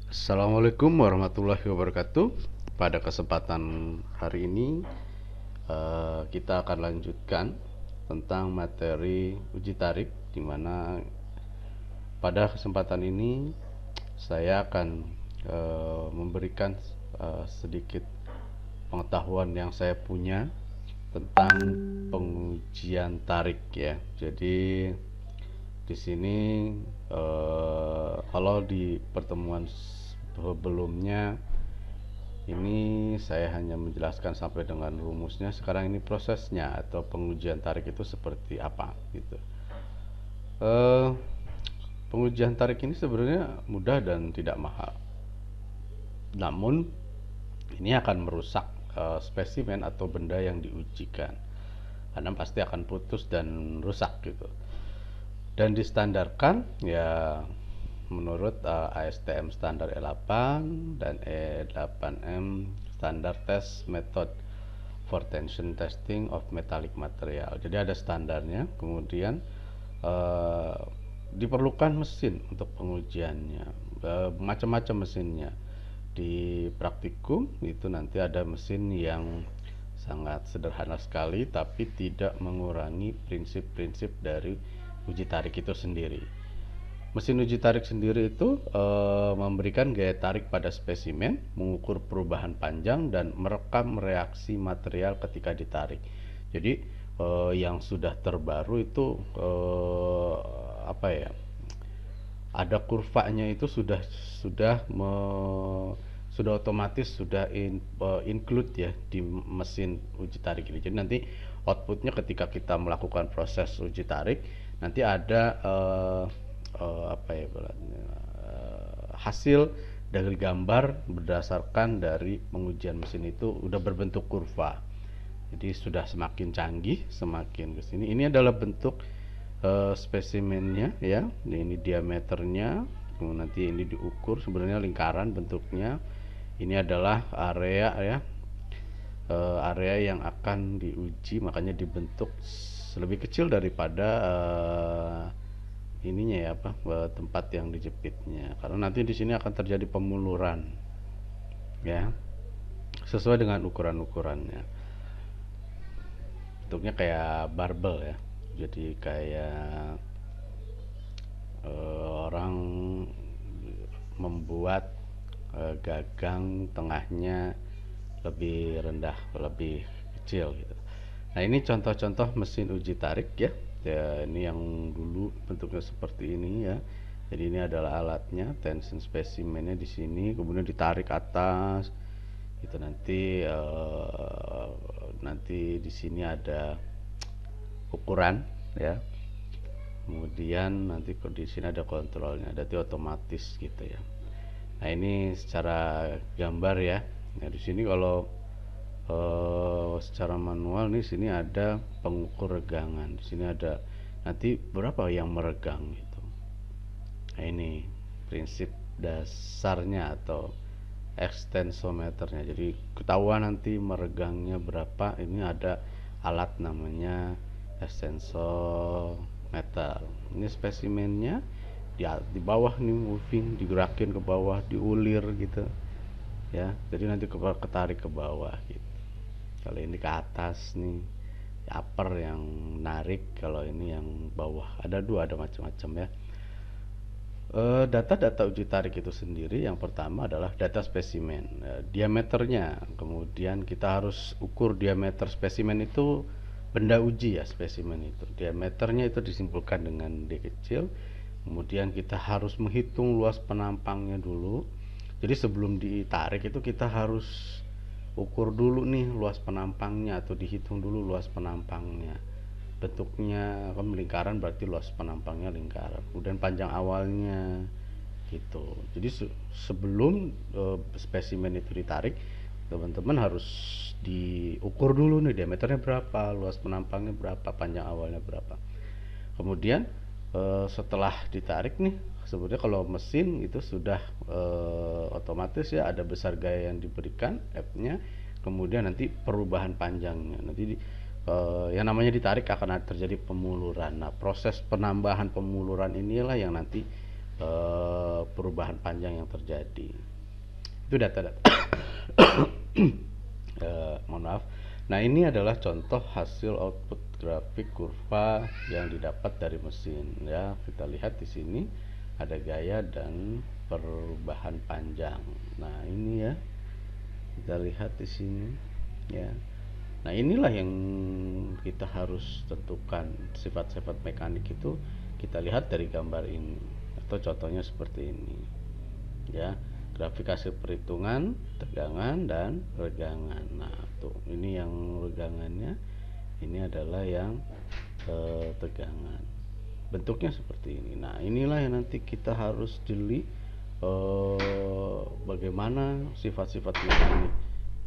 Assalamualaikum warahmatullahi wabarakatuh. Pada kesempatan hari ini kita akan lanjutkan tentang materi uji tarik, di mana pada kesempatan ini saya akan memberikan sedikit pengetahuan yang saya punya tentang pengujian tarik ya. Jadi di sini kalau di pertemuan sebelumnya ini saya hanya menjelaskan sampai dengan rumusnya. Sekarang ini prosesnya atau pengujian tarik itu seperti apa gitu. Eh, Pengujian tarik ini sebenarnya mudah dan tidak mahal. Namun ini akan merusak spesimen atau benda yang diujikan. Karena pasti akan putus dan rusak gitu. Dan distandarkan ya menurut ASTM standar E8 dan E8M standar test method for tension testing of metallic material. Jadi ada standarnya, kemudian uh, diperlukan mesin untuk pengujiannya, macam-macam mesinnya. Di praktikum itu nanti ada mesin yang sangat sederhana sekali tapi tidak mengurangi prinsip-prinsip dari uji tarik itu sendiri. Mesin uji tarik sendiri itu memberikan gaya tarik pada spesimen, mengukur perubahan panjang dan merekam reaksi material ketika ditarik. Jadi yang sudah terbaru itu apa ya? Ada kurvanya itu sudah otomatis include ya di mesin uji tarik ini. Jadi nanti outputnya ketika kita melakukan proses uji tarik nanti ada apa ya hasil dari gambar berdasarkan dari pengujian mesin itu udah berbentuk kurva. Jadi sudah semakin canggih, semakin kesini. Ini adalah bentuk spesimennya ya. Ini diameternya, kemudian nanti ini diukur sebenarnya lingkaran bentuknya. Ini adalah area ya, area yang akan diuji, makanya dibentuk lebih kecil daripada ininya ya apa tempat yang dijepitnya, karena nanti di sini akan terjadi pemuluran ya sesuai dengan ukuran-ukurannya. Bentuknya kayak barbel ya, jadi kayak orang membuat gagang tengahnya lebih rendah, lebih kecil gitu. Nah ini contoh-contoh mesin uji tarik ya. Ya ini yang dulu bentuknya seperti ini ya. Jadi ini adalah alatnya, tension spesimennya di sini, kemudian ditarik atas. Itu nanti di sini ada ukuran ya. Kemudian nanti di sini ada kontrolnya, jadi otomatis gitu ya. Nah ini secara gambar ya. Nah di sini kalau secara manual nih, sini ada pengukur regangan, di sini ada nanti berapa yang meregang gitu. Nah ini prinsip dasarnya atau ekstensometernya, jadi ketahuan nanti meregangnya berapa. Ini ada alat namanya ekstensometer. Ini spesimennya di bawah nih, moving, digerakin ke bawah, diulir gitu ya, jadi nanti ketarik ke bawah gitu. Kalau ini ke atas nih upper yang narik, kalau ini yang bawah. Ada dua, ada macam-macam ya. Data-data uji tarik itu sendiri yang pertama adalah data spesimen, diameternya. Kemudian kita harus ukur diameter spesimen itu, benda uji ya spesimen itu. Diameternya itu disimpulkan dengan D kecil. Kemudian kita harus menghitung luas penampangnya dulu. Jadi sebelum ditarik itu kita harus ukur dulu nih luas penampangnya, atau dihitung dulu luas penampangnya. Bentuknya kan lingkaran, berarti luas penampangnya lingkaran. Kemudian panjang awalnya gitu. Jadi sebelum spesimen itu ditarik, teman-teman harus diukur dulu nih diameternya berapa, luas penampangnya berapa, panjang awalnya berapa. Kemudian setelah ditarik nih, sebenarnya kalau mesin itu sudah otomatis ya, ada besar gaya yang diberikan F-nya, kemudian nanti perubahan panjangnya. Nanti yang namanya ditarik akan terjadi pemuluran. Nah proses penambahan pemuluran inilah yang nanti perubahan panjang yang terjadi. Itu data-data. Mohon maaf. Nah, ini adalah contoh hasil output grafik kurva yang didapat dari mesin ya. Kita lihat di sini ada gaya dan perubahan panjang. Nah, ini ya. Kita lihat di sini ya. Nah, inilah yang kita harus tentukan sifat-sifat mekanik itu kita lihat dari gambar ini atau contohnya seperti ini ya. Grafik hasil perhitungan tegangan dan regangan. Nah, tuh ini yang regangannya, ini adalah yang tegangan. Bentuknya seperti ini. Nah, inilah yang nanti kita harus jeli bagaimana sifat-sifat mekanik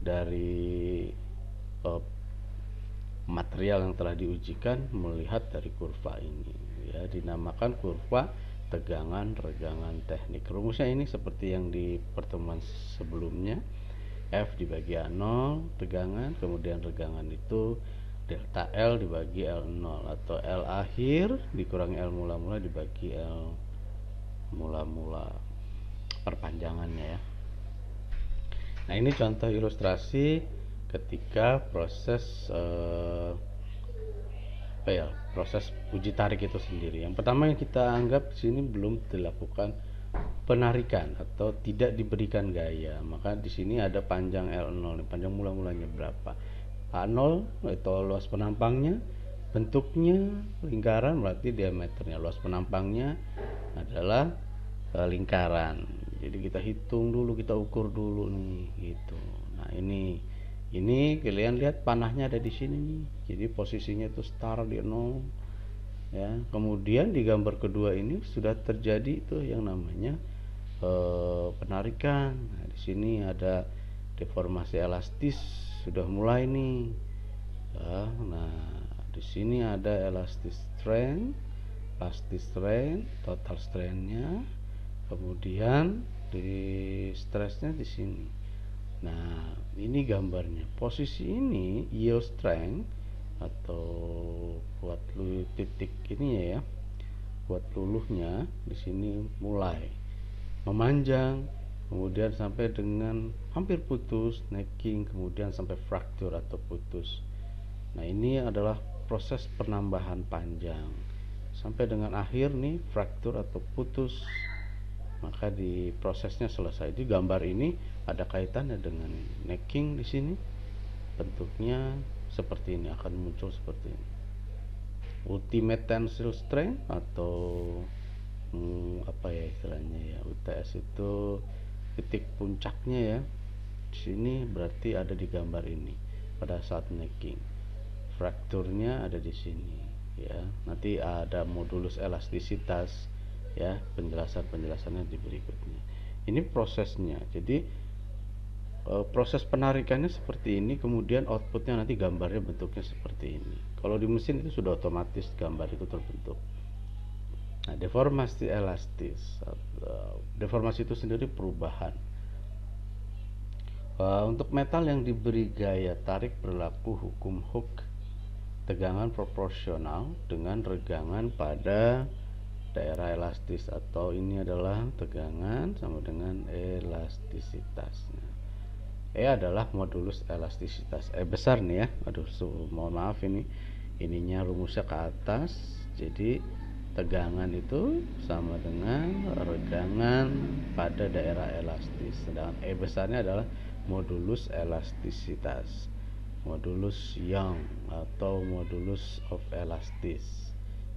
dari material yang telah diujikan melihat dari kurva ini ya, dinamakan kurva tegangan regangan teknik. Rumusnya ini seperti yang di pertemuan sebelumnya, F dibagi A0 tegangan, kemudian regangan itu delta L dibagi L0 atau L akhir dikurangi L mula-mula dibagi L mula-mula perpanjangannya ya. Nah, ini contoh ilustrasi ketika proses proses uji tarik itu sendiri. Yang pertama yang kita anggap di sini belum dilakukan penarikan atau tidak diberikan gaya, maka di sini ada panjang L0, panjang mula-mulanya berapa. A0 itu luas penampangnya, bentuknya lingkaran berarti diameternya, luas penampangnya adalah lingkaran. Jadi kita hitung dulu, kita ukur dulu nih gitu. Nah, ini kalian lihat panahnya ada di sini nih. Jadi posisinya itu start di 0 ya. Kemudian di gambar kedua ini sudah terjadi itu yang namanya penarikan. Nah, di sini ada deformasi elastis sudah mulai nih. Ya, nah, di sini ada elastis strain, total strainnya. Kemudian di stresnya di sini. Nah, ini gambarnya. Posisi ini yield strength atau kuat luluh titik ini ya, kuat luluhnya di sini mulai memanjang, kemudian sampai dengan hampir putus, necking, kemudian sampai fraktur atau putus. Nah, ini adalah proses penambahan panjang sampai dengan akhir nih fraktur atau putus. Maka di prosesnya selesai. Di gambar ini ada kaitannya dengan necking di sini. Bentuknya seperti ini, akan muncul seperti ini. Ultimate tensile strength atau apa ya istilahnya ya, UTS itu titik puncaknya ya. Di sini berarti ada di gambar ini pada saat necking. Frakturnya ada di sini ya. Nanti ada modulus elastisitas ya, penjelasannya di berikutnya. Ini prosesnya. Jadi proses penarikannya seperti ini, kemudian outputnya nanti gambarnya bentuknya seperti ini. Kalau di mesin itu sudah otomatis gambar itu terbentuk. Nah, deformasi elastis, deformasi itu sendiri perubahan. Untuk metal yang diberi gaya tarik berlaku hukum Hooke, tegangan proporsional dengan regangan pada daerah elastis, atau ini adalah tegangan sama dengan elastisitasnya. E adalah modulus elastisitas. Besar nih ya. Aduh, mohon maaf ininya rumusnya ke atas. Jadi tegangan itu sama dengan regangan pada daerah elastis. Sedangkan E besarnya adalah modulus elastisitas. Modulus Young atau modulus of elastis.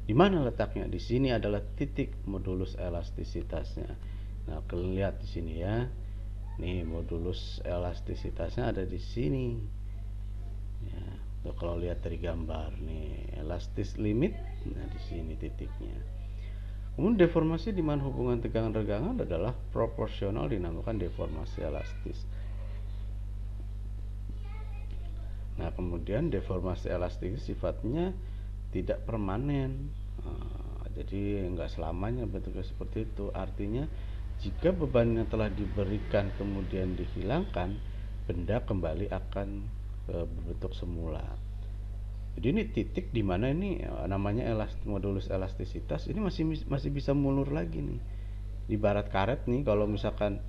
Di mana letaknya? Di sini adalah titik modulus elastisitasnya. Nah, kalian lihat di sini ya. Nih, modulus elastisitasnya ada di sini. Ya, tuh kalau lihat dari gambar nih, elastis limit. Nah, di sini titiknya. Kemudian deformasi di mana hubungan tegangan regangan adalah proporsional, dinamakan deformasi elastis. Nah, kemudian deformasi elastis sifatnya tidak permanen. Jadi enggak selamanya bentuknya seperti itu. Artinya jika beban yang telah diberikan kemudian dihilangkan, benda kembali akan berbentuk semula. Jadi ini titik di mana ini namanya modulus elastisitas ini masih bisa mulur lagi nih. ibarat karet nih, kalau misalkan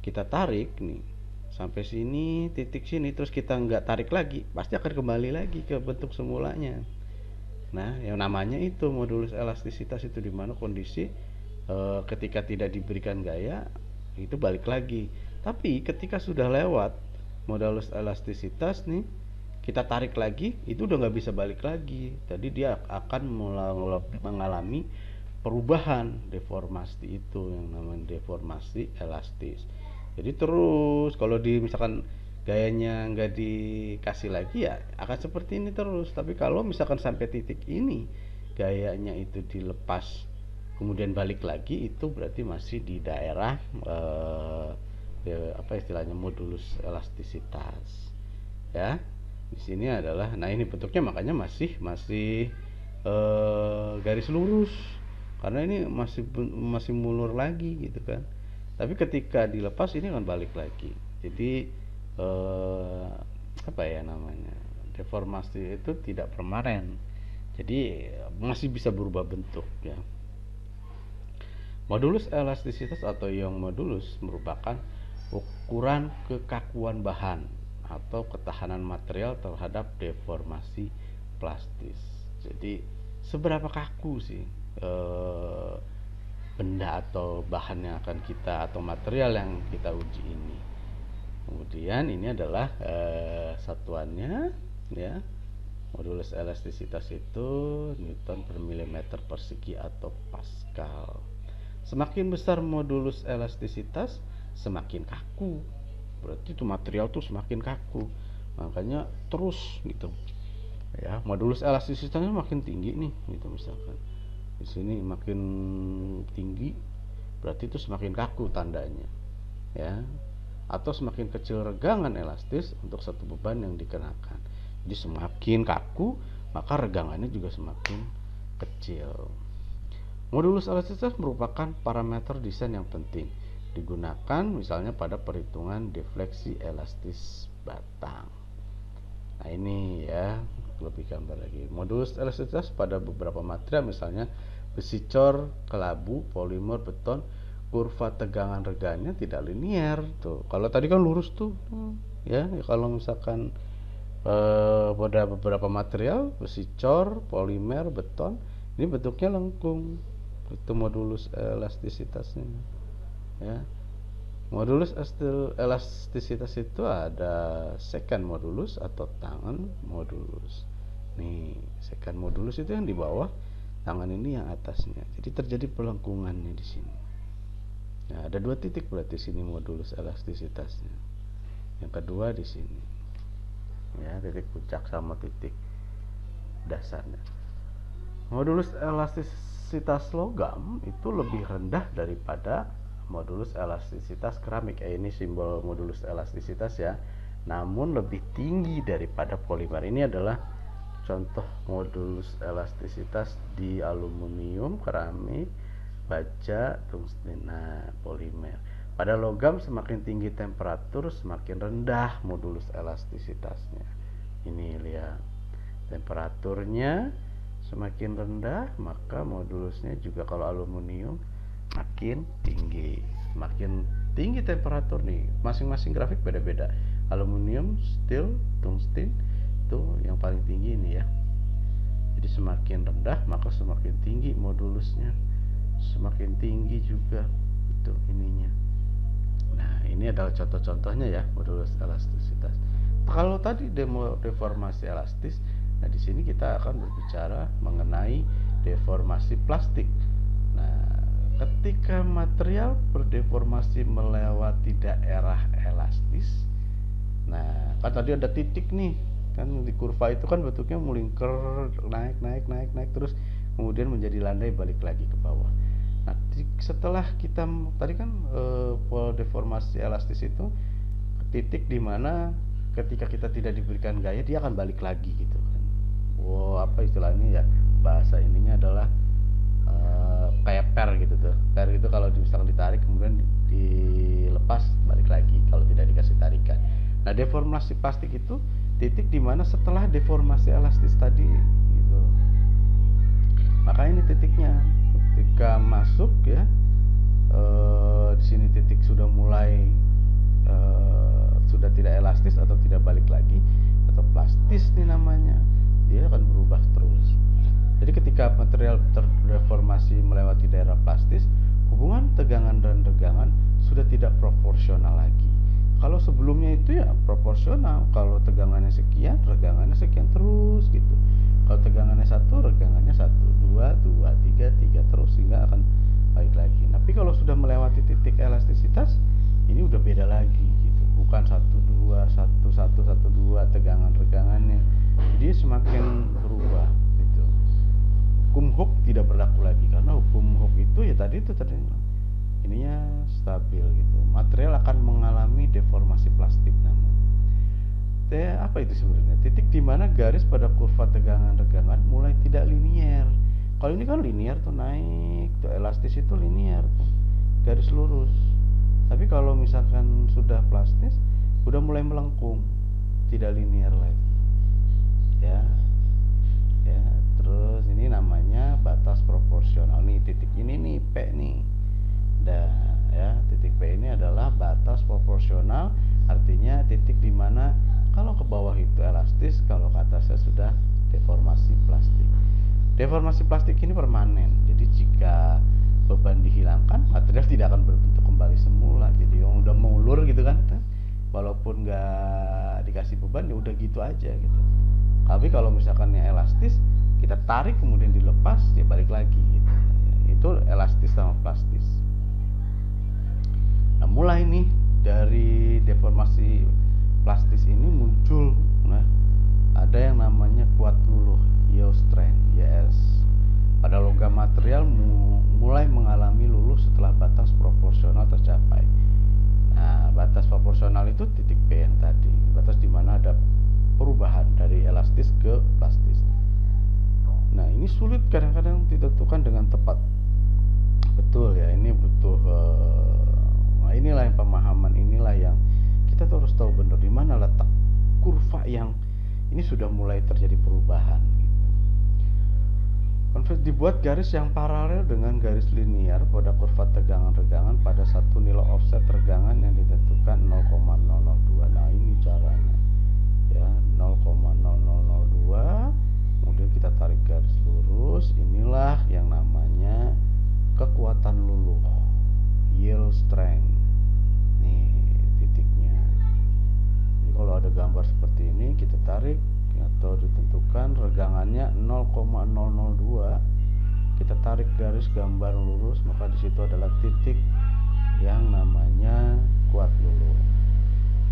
kita tarik nih sampai sini, titik sini, terus kita nggak tarik lagi, pasti akan kembali lagi ke bentuk semulanya. Nah, yang namanya itu modulus elastisitas itu, dimana kondisi ketika tidak diberikan gaya itu balik lagi. Tapi ketika sudah lewat modulus elastisitas nih, kita tarik lagi, itu udah nggak bisa balik lagi. Jadi dia akan mengalami perubahan, deformasi, itu yang namanya deformasi elastis. Jadi terus kalau misalkan gayanya nggak dikasih lagi, ya akan seperti ini terus. Tapi kalau misalkan sampai titik ini gayanya itu dilepas kemudian balik lagi, itu berarti masih di daerah apa istilahnya, modulus elastisitas ya. Di sini adalah, nah ini bentuknya makanya masih garis lurus, karena ini masih mulur lagi gitu kan. Tapi ketika dilepas ini akan balik lagi. Jadi apa ya namanya, deformasi itu tidak permanen, jadi masih bisa berubah bentuk ya. Modulus elastisitas atau Young modulus merupakan ukuran kekakuan bahan atau ketahanan material terhadap deformasi plastis. Jadi seberapa kaku sih benda atau bahan yang akan kita, atau material yang kita uji ini. Kemudian ini adalah satuannya ya. Modulus elastisitas itu Newton per milimeter persegi atau Pascal. Semakin besar modulus elastisitas, semakin kaku. Berarti itu material tuh semakin kaku. Makanya terus gitu. Ya, modulus elastisitasnya makin tinggi nih, gitu misalkan. Di sini makin tinggi, berarti itu semakin kaku tandanya. Ya. Atau semakin kecil regangan elastis untuk satu beban yang dikenakan. Jadi semakin kaku, maka regangannya juga semakin kecil. Modulus elastisitas merupakan parameter desain yang penting digunakan misalnya pada perhitungan defleksi elastis batang. Nah ini ya, lebih gambar lagi. Modulus elastisitas pada beberapa material, misalnya besi cor, kelabu, polimer, beton, kurva tegangan reganya tidak linier tuh. Kalau tadi kan lurus tuh ya. Kalau misalkan pada beberapa material, besi cor, polimer, beton, ini bentuknya lengkung. Itu modulus elastisitasnya ya. Modulus elastisitas itu ada secant modulus atau tangan modulus. Nih, secant modulus itu yang di bawah, tangan ini yang atasnya. Jadi terjadi pelengkungannya di sini. Nah, ada dua titik berarti sini modulus elastisitasnya. Yang kedua di sini. Ya, titik puncak sama titik dasarnya. Modulus elastisitas logam itu lebih rendah daripada modulus elastisitas keramik. Ini simbol modulus elastisitas ya. Namun lebih tinggi daripada polimer. Ini adalah contoh modulus elastisitas di aluminium, keramik, baja, tungsten, polimer. Pada logam semakin tinggi temperatur, semakin rendah modulus elastisitasnya. Ini lihat, temperaturnya semakin rendah, maka modulusnya juga kalau aluminium makin tinggi. Makin tinggi temperatur nih, masing-masing grafik beda-beda. Aluminium, steel, tungsten itu yang paling tinggi ini ya. Jadi semakin rendah maka semakin tinggi modulusnya, semakin tinggi juga itu ininya. Nah ini adalah contoh-contohnya ya modulus elastisitas. Kalau tadi deformasi elastis, nah di sini kita akan berbicara mengenai deformasi plastik. Nah ketika material berdeformasi melewati daerah elastis, nah kan tadi ada titik nih kan, di kurva itu kan bentuknya melingkar, naik terus kemudian menjadi landai balik lagi ke bawah. Nah setelah kita tadi kan deformasi elastis itu titik dimana ketika kita tidak diberikan gaya dia akan balik lagi gitu kan. Apa istilahnya ya, bahasa ininya adalah kayak per gitu tuh. Per itu kalau misalkan ditarik kemudian dilepas balik lagi kalau tidak dikasih tarikan. Nah deformasi plastik itu titik dimana setelah deformasi elastis tadi gitu. Maka ini titiknya ketika masuk ya, di sini titik sudah mulai sudah tidak elastis atau tidak balik lagi, atau plastis nih namanya, dia akan berubah terus. Jadi ketika material terdeformasi melewati daerah plastis, hubungan tegangan dan regangan sudah tidak proporsional lagi. Kalau sebelumnya itu ya proporsional, kalau tegangannya sekian, regangannya sekian terus gitu. Kalau tegangannya satu, regangannya satu, dua, tiga, terus, sehingga akan balik lagi. Tapi kalau sudah melewati titik elastisitas, ini udah beda lagi gitu. Bukan satu dua tegangan regangannya, dia semakin berubah gitu. Hukum Hooke tidak berlaku lagi, karena hukum Hooke itu ya tadi ininya stabil gitu. Material akan mengalami deformasi plastik namanya. Apa itu sebenarnya? Titik di mana garis pada kurva tegangan regangan mulai tidak linier. Kalau ini kan linier tuh, naik tuh, elastis itu linier tuh, garis lurus. Tapi kalau misalkan sudah plastis, udah mulai melengkung, tidak linier lagi. Ya. Terus ini namanya batas proporsional. Nih titik ini nih P nih. Titik P ini adalah batas proporsional, artinya titik di mana kalau ke bawah itu elastis, kalau ke atasnya sudah deformasi plastik. Deformasi plastik ini permanen, jadi jika beban dihilangkan, material tidak akan berbentuk kembali semula. Jadi yang udah mengulur gitu kan, walaupun nggak dikasih beban ya udah gitu aja gitu. Tapi kalau misalkan yang elastis, kita tarik kemudian dilepas, dia balik lagi gitu. Itu elastis sama plastis. Nah, mulai nih dari deformasi plastis ini muncul, ada yang namanya kuat luluh, yield strength, YS. Pada logam material mulai mengalami luluh setelah batas proporsional tercapai. Nah, batas proporsional itu titik P yang tadi, batas di mana ada perubahan dari elastis ke plastis. Nah, ini sulit kadang-kadang ditentukan dengan tepat. Betul ya, ini butuh inilah yang pemahaman, inilah yang kita tuh harus tahu benar di mana letak kurva yang ini sudah mulai terjadi perubahan gitu. Dibuat garis yang paralel dengan garis linier pada kurva tegangan regangan pada satu nilai offset regangan yang ditentukan 0,002. Nah, ini caranya ya, 0,0002, kemudian kita tarik garis lurus. Inilah yang namanya kekuatan luluh, yield strength. Nih titiknya. Jadi kalau ada gambar seperti ini, kita tarik atau ditentukan regangannya 0,002, kita tarik garis gambar lurus, maka di situ adalah titik yang namanya kuat luluh.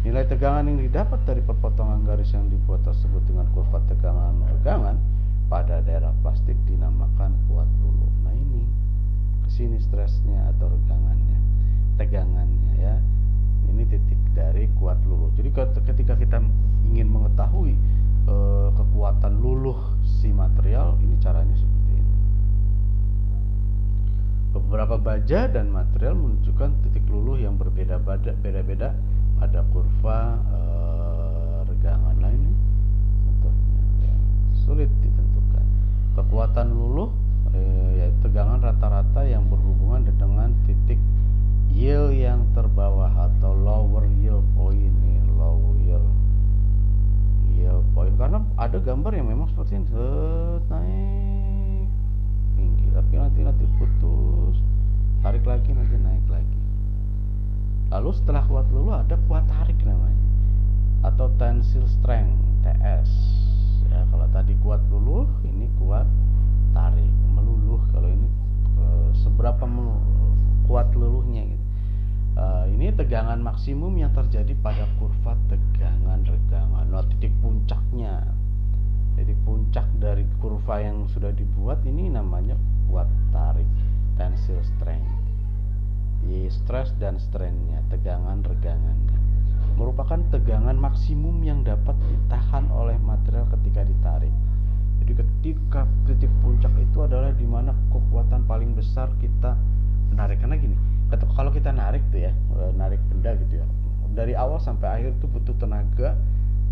Nilai tegangan yang didapat dari perpotongan garis yang dibuat tersebut dengan kurva tegangan regangan pada daerah plastik dinamakan kuat luluh. Nah, ini kesini stresnya atau regangannya, tegangannya ya. Ini titik dari kuat luluh. Jadi ketika kita ingin mengetahui kekuatan luluh si material, ini caranya seperti ini. Beberapa baja dan material menunjukkan titik luluh yang berbeda-beda pada kurva regangan. Nah, ini contohnya ya, sulit ditentukan. Kekuatan luluh yaitu tegangan rata-rata yang berhubungan dengan titik yield yang terbawah atau lower yield point. Nih, lower yield point, karena ada gambar yang memang seperti ini, naik tinggi tapi nanti putus, tarik lagi, nanti naik lagi. Lalu setelah kuat luluh ada kuat tarik namanya, atau tensile strength, TS ya. Kalau tadi kuat luluh, ini kuat tarik, meluluh. Kalau ini seberapa kuat luluhnya gitu. Ini tegangan maksimum yang terjadi pada kurva tegangan regangan. Nah, titik puncaknya, titik puncak dari kurva yang sudah dibuat ini namanya kuat tarik, tensile strength. Di stress dan strainnya, tegangan regangannya, merupakan tegangan maksimum yang dapat ditahan oleh material ketika ditarik. Jadi ketika titik puncak itu adalah di mana kekuatan paling besar kita menarik. Karena gini, kalau kita narik tuh ya, narik benda gitu ya, dari awal sampai akhir tuh butuh tenaga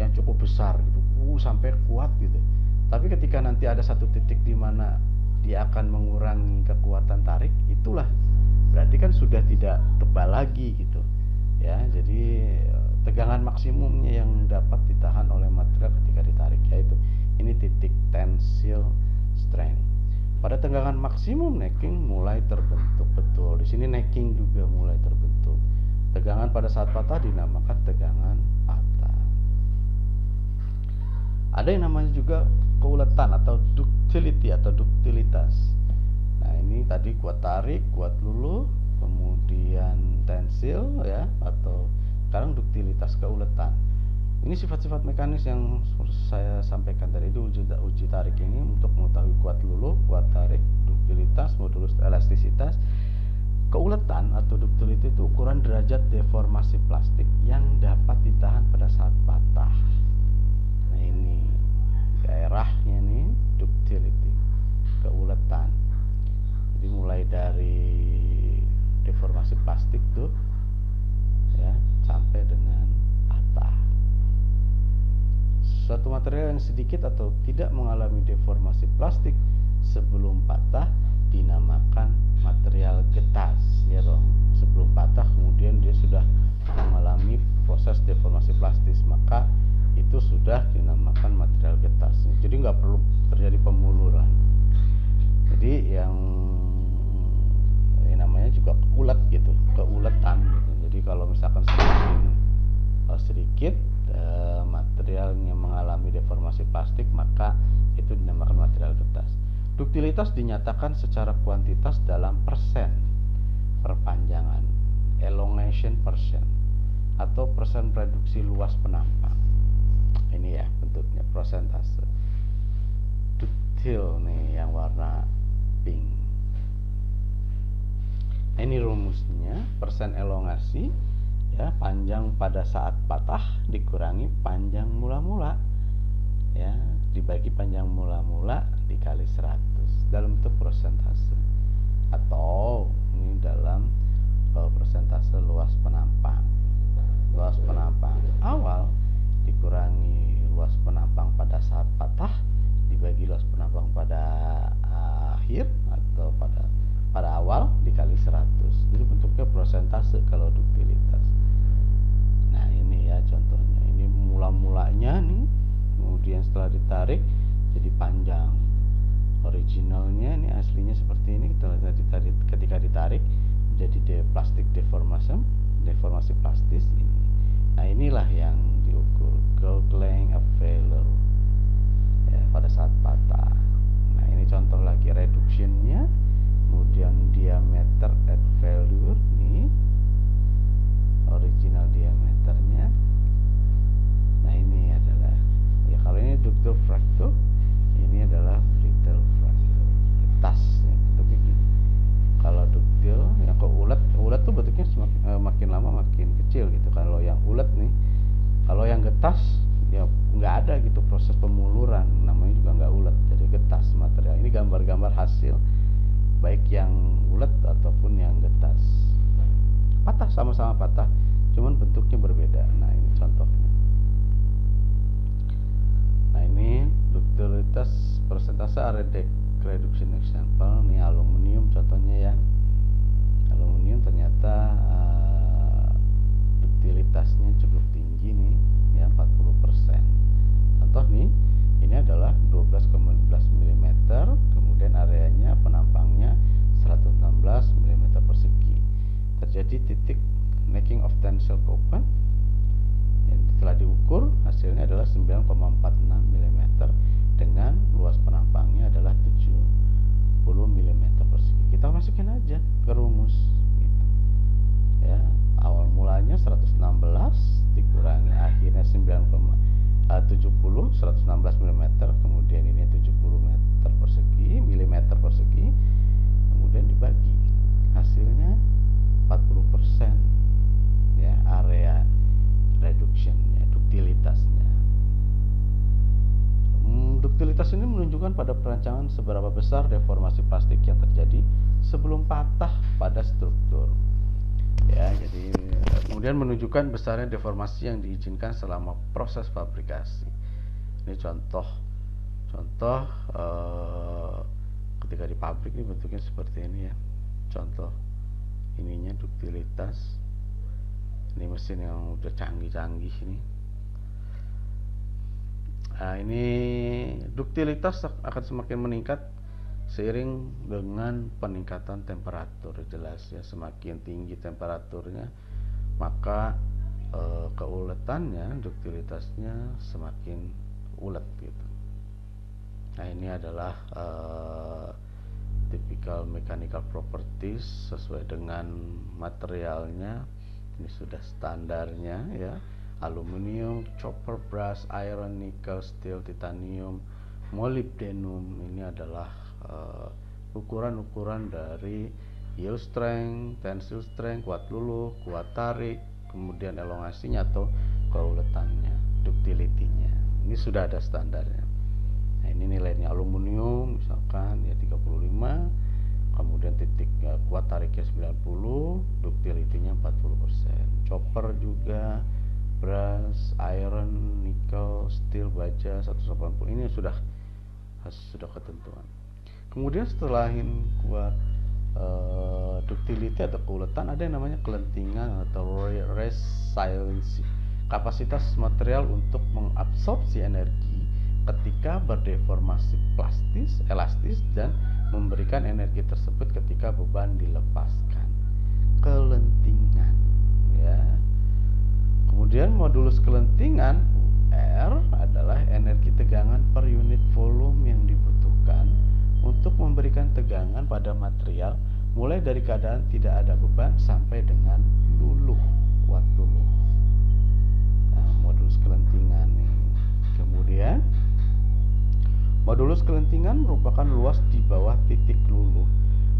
yang cukup besar gitu, sampai kuat gitu. Tapi ketika nanti ada satu titik di mana dia akan mengurangi kekuatan tarik, itulah berarti kan sudah tidak tebal lagi gitu ya. Jadi tegangan maksimumnya yang dapat ditahan oleh material ketika ditarik, yaitu ini titik tensile strength. Pada tegangan maksimum necking mulai terbentuk, betul di sini necking juga mulai terbentuk. Tegangan pada saat patah dinamakan tegangan patah. Ada yang namanya juga keuletan atau ductility atau duktilitas. Nah, ini tadi kuat tarik, kuat luluh, kemudian tensil ya, atau sekarang duktilitas, keuletan. Ini sifat-sifat mekanis yang saya sampaikan tadi itu uji tarik ini untuk mengetahui kuat luluh, kuat tarik, duktilitas, modulus elastisitas. Keuletan atau ductility itu ukuran derajat deformasi plastik yang dapat ditahan pada saat patah. Nah, ini daerahnya nih ductility, keuletan. Jadi mulai dari deformasi plastik tuh ya sampai dengan patah. Suatu material yang sedikit atau tidak mengalami deformasi plastik sebelum patah dinamakan material getas, ya dong. Sebelum patah kemudian dia sudah mengalami proses deformasi plastis, maka itu sudah dinamakan material getas. Jadi nggak perlu terjadi pemuluran. Jadi yang ini namanya juga ulet gitu, keuletan gitu. Jadi kalau misalkan sedikit material yang mengalami deformasi plastik, maka itu dinamakan material getas. Duktilitas dinyatakan secara kuantitas dalam persen perpanjangan, elongation percent, atau persen reduksi luas penampang. Ini ya bentuknya, persentase. Duktil nih yang warna pink. Ini rumusnya, persen elongasi ya, panjang pada saat patah dikurangi panjang mula-mula ya, dibagi panjang mula-mula dikali 100 dalam bentuk persentase, atau ini dalam persentase luas penampang. Luas penampang awal dikurangi luas penampang pada saat patah dibagi luas penampang pada akhir atau pada awal dikali 100. Jadi bentuknya persentase kalau duktilitas. Nah, ini ya contohnya. Ini mula-mulanya nih, kemudian setelah ditarik jadi panjang. Originalnya ini aslinya seperti ini, ketika ditarik menjadi plastik deformasi plastis ini. Nah, inilah yang diukur gold length of failure ya, pada saat patah. Nah, ini contoh lagi reductionnya, kemudian diameter at failure nih, original diameternya. Nah, ini adalah ya, kalau ini ductile fracture, ini adalah brittle fracture, getas ya, bentuknya gini. Kalau ductile yang ulet tuh bentuknya makin lama makin kecil gitu. Kalau yang ulet nih, kalau yang getas ya nggak ada gitu proses pemuluran, namanya juga nggak ulet, jadi getas material. Ini gambar-gambar hasil baik yang ulet ataupun yang getas. Patah, sama-sama patah, cuman bentuknya berbeda. Nah, ini contohnya. Nah, ini duktilitas persentase area reduction example. Nih aluminium contohnya ya. Aluminium ternyata duktilitasnya cukup tinggi nih ya, 40%. Contoh nih, ini adalah 12,15 mm, kemudian areanya penampangnya 116 mm persegi. Terjadi titik necking of tensile open yang telah diukur, hasilnya adalah 9,46 mm dengan luas penampangnya adalah 70 mm persegi. Kita masukin aja ke rumus gitu. Ya, awal mulanya 116 dikurangi akhirnya 116 mm, kemudian ini 70 meter persegi, milimeter persegi, kemudian dibagi, hasilnya 40% ya, area reductionnya, duktilitasnya. Duktilitas ini menunjukkan pada perancangan seberapa besar deformasi plastik yang terjadi sebelum patah pada struktur. Ya, jadi kemudian menunjukkan besarnya deformasi yang diizinkan selama proses fabrikasi. Ini contoh ketika di pabrik ini bentuknya seperti ini ya. Contoh ininya duktilitas. Ini mesin yang udah canggih-canggih ini. Nah, ini duktilitas akan semakin meningkat seiring dengan peningkatan temperatur. Jelas ya, semakin tinggi temperaturnya maka keuletannya, duktilitasnya semakin ulet gitu. Nah, ini adalah typical mechanical properties sesuai dengan materialnya. Ini sudah standarnya ya, aluminium, copper, brass, iron, nickel, steel, titanium, molybdenum. Ini adalah ukuran-ukuran dari yield strength, tensile strength, kuat luluh, kuat tarik, kemudian elongasinya atau keuletannya, ductility-nya. Ini sudah ada standarnya. Nah, ini nilainya aluminium misalkan ya 35, kemudian titik kuat tariknya 90, ductility-nya 40%. Copper juga, brass, iron, nickel, steel, baja 180. Ini sudah ketentuan. Kemudian setelah ini kuat ductility atau keuletan, ada yang namanya kelentingan atau resiliency, kapasitas material untuk mengabsorpsi energi ketika berdeformasi elastis dan memberikan energi tersebut ketika beban dilepaskan. Kelentingan ya. Kemudian modulus kelentingan R adalah energi tegangan per unit volume yang dibutuhkan untuk memberikan tegangan pada material mulai dari keadaan tidak ada beban sampai dengan luluh, kuat luluh. Nah, modulus kelentingan nih. Kemudian modulus kelentingan merupakan luas di bawah titik luluh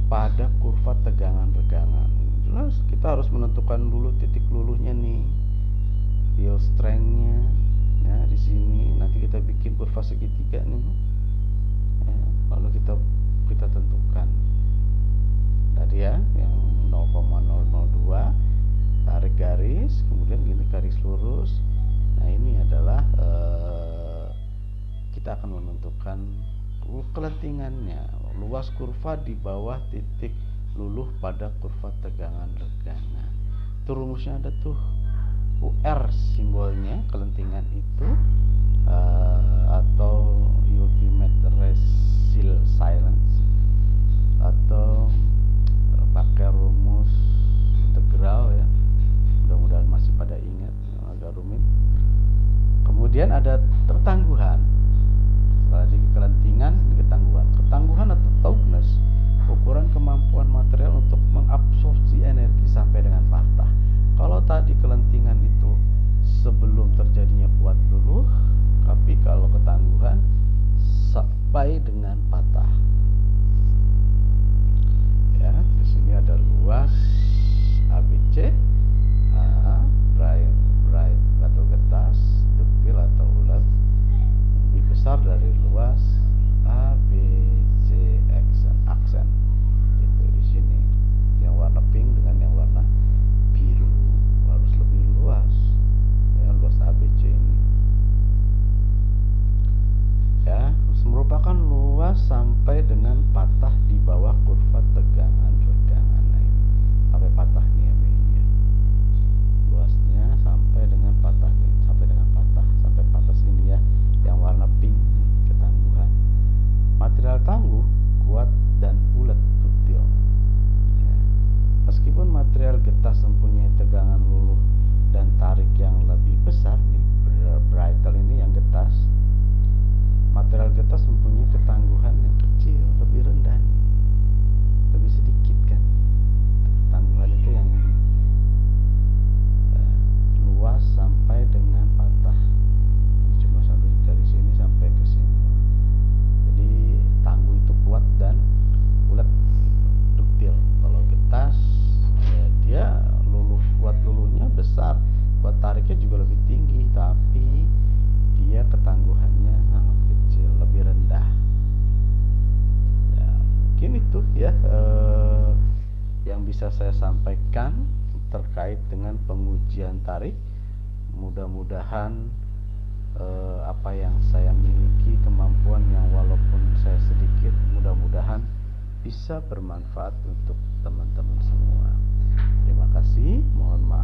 pada kurva tegangan regangan. Jelas kita harus menentukan dulu titik luluhnya nih, yield strength-nya. Ya, di sini nanti kita bikin kurva segitiga nih. Ya, lalu kita tentukan tadi ya, yang 0,002, tarik garis, kemudian gini garis lurus. Nah, ini adalah kita akan menentukan kelentingannya, luas kurva di bawah titik luluh pada kurva tegangan regangan. Itu rumusnya ada tuh, UR simbolnya kelentingan itu, atau ultimate resilience, atau pakai rumus integral ya. Mudah-mudahan masih pada ingat, agak rumit. Kemudian ada ketangguhan. Lagi kelentingan, ketangguhan. Ketangguhan atau toughness, ukuran kemampuan material untuk mengabsorpsi energi sampai dengan patah. Kalau tadi kelentingan itu sebelum terjadinya kuat luluh, tapi kalau ketangguhan sampai dengan patah. Ya, di sini ada luas ABC, bright atau getas, duktil atau ulet, lebih besar dari luas aksen. Itu di sini. Yang warna pink dengan yang warna biru harus lebih luas. Ya, luas ABC ini. Ya, merupakan luas sampai dengan patah di bawah kurva tegangan regangan. Nah, ini sampai patah nih ya, ini ya. Luasnya sampai dengan patah nih, sampai patah sini ya. Yang warna pink nih, ketangguhan. Material tangguh, kuat dan ulet, duktil. Ya. Meskipun material getas mempunyai tegangan luluh dan tarik yang lebih besar nih, brittle ini yang getas. Material getas mempunyai ketangguhan yang kecil, lebih rendah nih, lebih sedikit kan. Ketangguhan itu yang luas sampai dengan patah. Ini cuma sampai dari sini sampai ke sini. Jadi tangguh itu kuat dan ulet, duktil. Kalau getas ya dia kuat luluhnya besar, kuat tariknya juga lebih tinggi, tapi dia ketangguhannya sangat kecil, lebih rendah. Ya, mungkin itu ya yang bisa saya sampaikan terkait dengan pengujian tarik. Mudah-mudahan apa yang saya miliki, kemampuan yang walaupun saya sedikit, mudah-mudahan bisa bermanfaat untuk teman-teman semua. Terima kasih, mohon maaf.